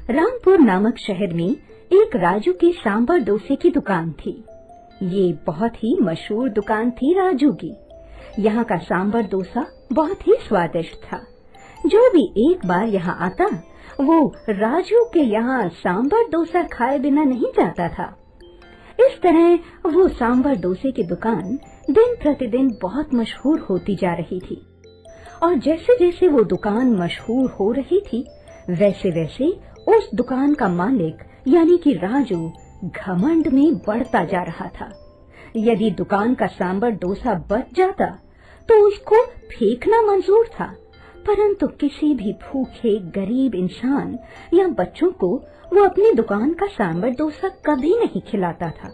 रामपुर नामक शहर में एक राजू की सांभर डोसे की दुकान थी। ये बहुत ही मशहूर दुकान थी राजू की। यहाँ का सांभर डोसा बहुत ही स्वादिष्ट था। जो भी एक बार यहाँ आता वो राजू के यहाँ सांभर डोसा खाए बिना नहीं जाता था। इस तरह वो सांभर डोसे की दुकान दिन प्रतिदिन बहुत मशहूर होती जा रही थी और जैसे जैसे वो दुकान मशहूर हो रही थी वैसे वैसे उस दुकान का मालिक यानी कि राजू घमंड में बढ़ता जा रहा था। यदि दुकान का सांभर डोसा बच जाता तो उसको फेंकना मंजूर था, परंतु किसी भी भूखे गरीब इंसान या बच्चों को वो अपनी दुकान का सांभर डोसा कभी नहीं खिलाता था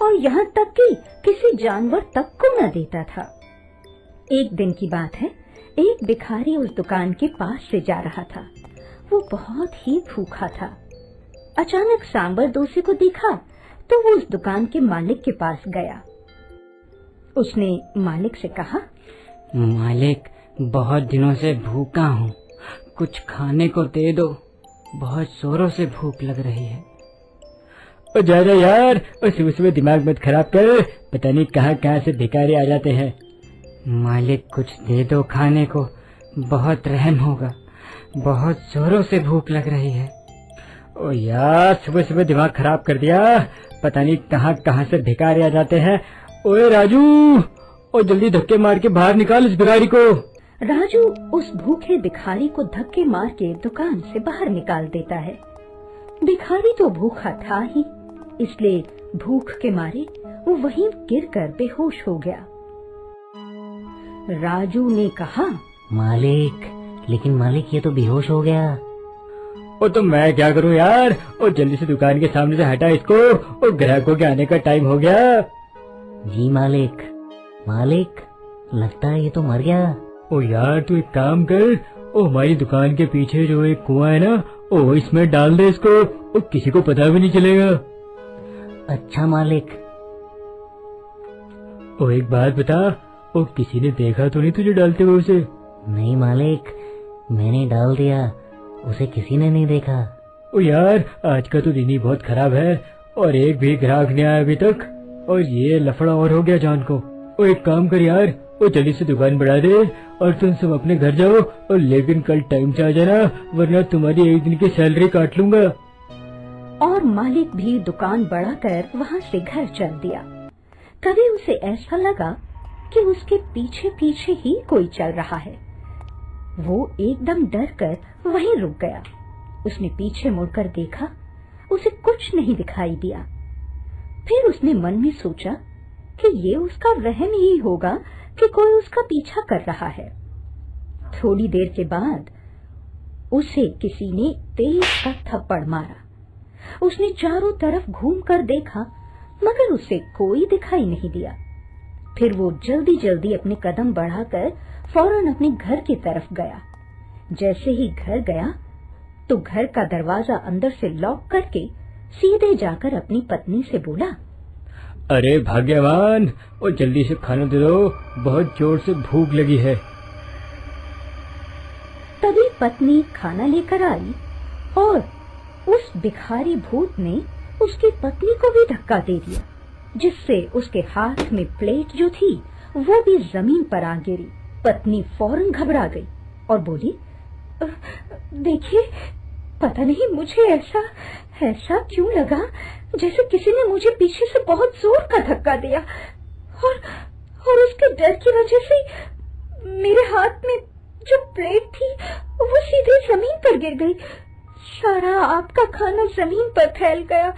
और यहाँ तक कि किसी जानवर तक को न देता था। एक दिन की बात है, एक भिखारी उस दुकान के पास से जा रहा था। वो बहुत ही भूखा था। अचानक सांभर डोसे को देखा तो वो उस दुकान के मालिक के पास गया। उसने मालिक से कहा, मालिक, बहुत दिनों से भूखा हूँ, कुछ खाने को दे दो, बहुत जोरों से भूख लग रही है। जा यार, सुबह सुबह दिमाग मत खराब कर, पता नहीं कहाँ कहाँ से भिखारी आ जाते हैं। मालिक, कुछ दे दो खाने को, बहुत रहम होगा, बहुत जोरों से भूख लग रही है। ओ यार, सुबह सुबह दिमाग खराब कर दिया, पता नहीं कहाँ कहाँ से भिखारी आ जाते हैं। ओए राजू, ओ जल्दी धक्के मार के बाहर निकाल इस भिखारी को। राजू उस भूखे भिखारी को धक्के मार के दुकान से बाहर निकाल देता है। भिखारी तो भूखा था ही, इसलिए भूख के मारे वो वहीं गिरकर बेहोश हो गया। राजू ने कहा, मालिक, लेकिन मालिक ये तो बेहोश हो गया। ओ तो मैं क्या करूं यार, ओ जल्दी से दुकान के सामने से हटा इसको, ओ ग्राहकों के आने का टाइम हो गया। जी मालिक, मालिक लगता है ये तो मर गया। ओ यार, तू एक काम कर, ओ हमारी दुकान के पीछे जो एक कुआं है ना, ओ इसमें डाल दे इसको, ओ किसी को पता भी नहीं चलेगा। अच्छा मालिक। ओ एक बात बता, ओ किसी ने देखा तो नहीं तुझे डालते हुए उसे? नहीं मालिक, मैंने डाल दिया, उसे किसी ने नहीं देखा। ओ यार, आज का तो दिन ही बहुत खराब है और एक भी ग्राहक नहीं आया अभी तक, और ये लफड़ा और हो गया जान को। ओ एक काम कर यार, ओ जल्दी से दुकान बढ़ा दे और तुम सब अपने घर जाओ, और लेकिन कल टाइम से आ जाना, वरना तुम्हारी एक दिन की सैलरी काट लूंगा। और मालिक भी दुकान बढ़ाकर वहाँ से घर चल दिया। तभी उसे ऐसा लगा कि उसके पीछे पीछे ही कोई चल रहा है। वो एकदम डर कर वहीं रुक गया। उसने पीछे मुड़कर देखा, उसे कुछ नहीं दिखाई दिया। फिर उसने मन में सोचा कि ये उसका वहम ही होगा कि कोई उसका पीछा कर रहा है। थोड़ी देर के बाद उसे किसी ने तेज का थप्पड़ मारा। उसने चारों तरफ घूमकर देखा, मगर उसे कोई दिखाई नहीं दिया। फिर वो जल्दी जल्दी अपने कदम बढ़ाकर फौरन अपने घर की तरफ गया। जैसे ही घर गया तो घर का दरवाजा अंदर से लॉक करके सीधे जाकर अपनी पत्नी से बोला, अरे भाग्यवान, ओ जल्दी से खाना दे दो, बहुत जोर से भूख लगी है। तभी पत्नी खाना लेकर आई और उस भिखारी भूत ने उसकी पत्नी को भी धक्का दे दिया, जिससे उसके हाथ में प्लेट जो थी वो भी जमीन पर आ गिरी। पत्नी फौरन घबरा गई और बोली, देखिए, पता नहीं मुझे ऐसा क्यों लगा जैसे किसी ने मुझे पीछे से बहुत जोर का धक्का दिया, और उसके डर की वजह से मेरे हाथ में जो प्लेट थी वो सीधे जमीन पर गिर गई। सारा आपका खाना जमीन पर फैल गया,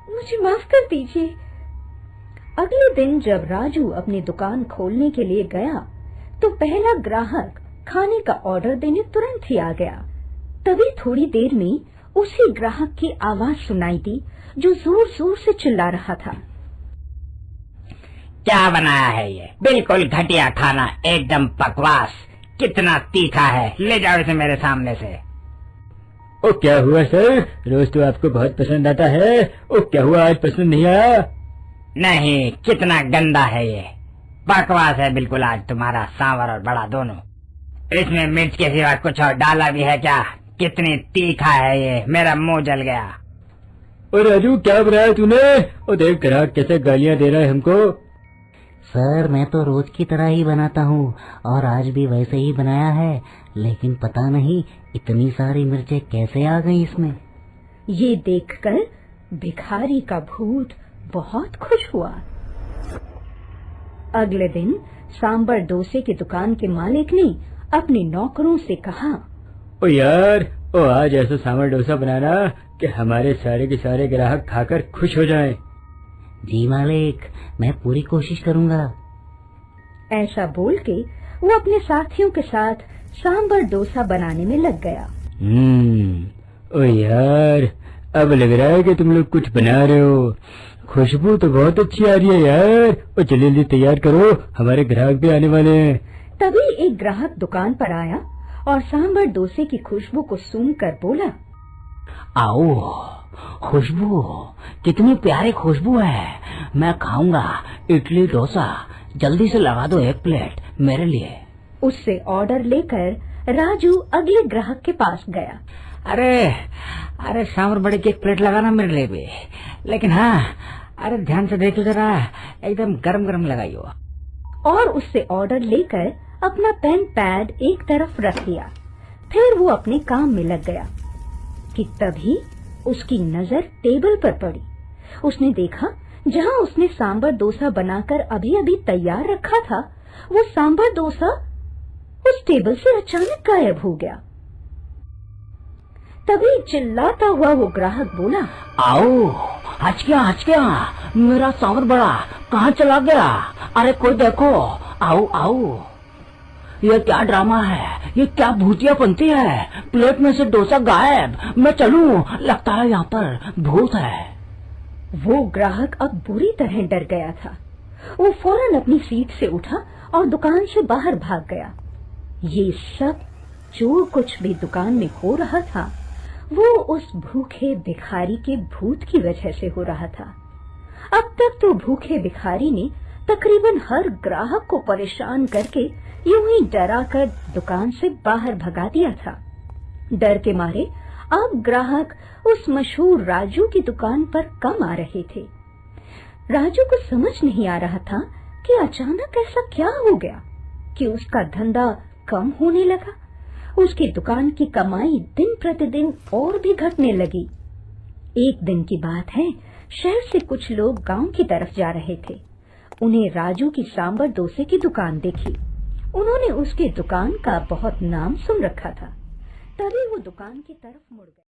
मुझे माफ कर दीजिए। अगले दिन जब राजू अपनी दुकान खोलने के लिए गया तो पहला ग्राहक खाने का ऑर्डर देने तुरंत ही आ गया। तभी थोड़ी देर में उसी ग्राहक की आवाज सुनाई दी जो जोर जोर से चिल्ला रहा था, क्या बनाया है ये? बिल्कुल घटिया खाना, एकदम बकवास, कितना तीखा है, ले जाओ इसे मेरे सामने से। ओ क्या हुआ सर, रोज तो आपको बहुत पसंद आता है, ओ क्या हुआ आज पसंद नहीं आया? नहीं, कितना गंदा है ये, बकवास है बिल्कुल आज तुम्हारा सांवर और बड़ा दोनों। इसमें मिर्च के सिवा कुछ और डाला भी है क्या? कितनी तीखा है ये, मेरा मुंह जल गया। और राजू क्या बनाया तूने? और देख ग्राहक कैसे गालियां दे रहा है हमको। सर मैं तो रोज की तरह ही बनाता हूँ और आज भी वैसे ही बनाया है, लेकिन पता नहीं इतनी सारी मिर्चें कैसे आ गई इसमें। ये देखकर भिखारी का भूत बहुत खुश हुआ। अगले दिन सांबर डोसे की दुकान के मालिक ने अपने नौकरों से कहा, ओ यार, ओ आज ऐसा सांबर डोसा बनाना कि हमारे सारे के सारे ग्राहक खाकर खुश हो जाएं। जी मालिक, मैं पूरी कोशिश करूँगा। ऐसा बोल के वो अपने साथियों के साथ सांबर डोसा बनाने में लग गया। ओ यार, अब लग रहा है कि तुम लोग कुछ बना रहे हो। खुशबू तो बहुत अच्छी आ रही है यार। ओ जल्दी जल्दी तैयार करो, हमारे ग्राहक भी आने वाले हैं। तभी एक ग्राहक दुकान पर आया और सांबर डोसे की खुशबू को सूंघकर बोला, आओ, खुशबू कितनी प्यारी खुशबू है। मैं खाऊंगा इडली डोसा। जल्दी से लगा दो 1 प्लेट मेरे लिए। उससे ऑर्डर लेकर राजू अगले ग्राहक के पास गया। अरे सांबर बड़ी की 1 प्लेट लगाना मेरे लिए भी, लेकिन हाँ, अरे ध्यान से देख लो जरा, एकदम गरम गरम लगाइयो। और उससे ऑर्डर लेकर अपना पेन पैड एक तरफ रख दिया। फिर वो अपने काम में लग गया कि तभी उसकी नजर टेबल पर पड़ी। उसने देखा जहाँ उसने सांबर डोसा बनाकर अभी अभी तैयार रखा था, वो सांबर डोसा उस टेबल से अचानक गायब हो गया। तभी चिल्लाता हुआ वो ग्राहक बोला, आओ, हच गया, मेरा सांबर बड़ा कहाँ चला गया? अरे कोई देखो, आओ आओ। ये क्या ड्रामा है? ये क्या भूतिया पंती है? प्लेट में से डोसा गायब। मैं चलूं? लगता है यहाँ पर भूत है। वो ग्राहक अब बुरी तरह डर गया था। वो फौरन अपनी सीट से उठा और दुकान से बाहर भाग गया। ये सब जो कुछ भी दुकान में हो रहा था, वो उस भूखे भिखारी के भूत की वजह से हो रहा था। अब तक तो भूखे भिखारी ने तकरीबन हर ग्राहक को परेशान करके यूं ही डराकर दुकान से बाहर भगा दिया था। डर के मारे अब ग्राहक उस मशहूर राजू की दुकान पर कम आ रहे थे। राजू को समझ नहीं आ रहा था कि अचानक ऐसा क्या हो गया कि उसका धंधा कम होने लगा। उसकी दुकान की कमाई दिन प्रतिदिन और भी घटने लगी। एक दिन की बात है, शहर से कुछ लोग गांव की तरफ जा रहे थे। उन्हें राजू की सांबर डोसे की दुकान देखी। उन्होंने उसकी दुकान का बहुत नाम सुन रखा था। तभी वो दुकान की तरफ मुड़ गए।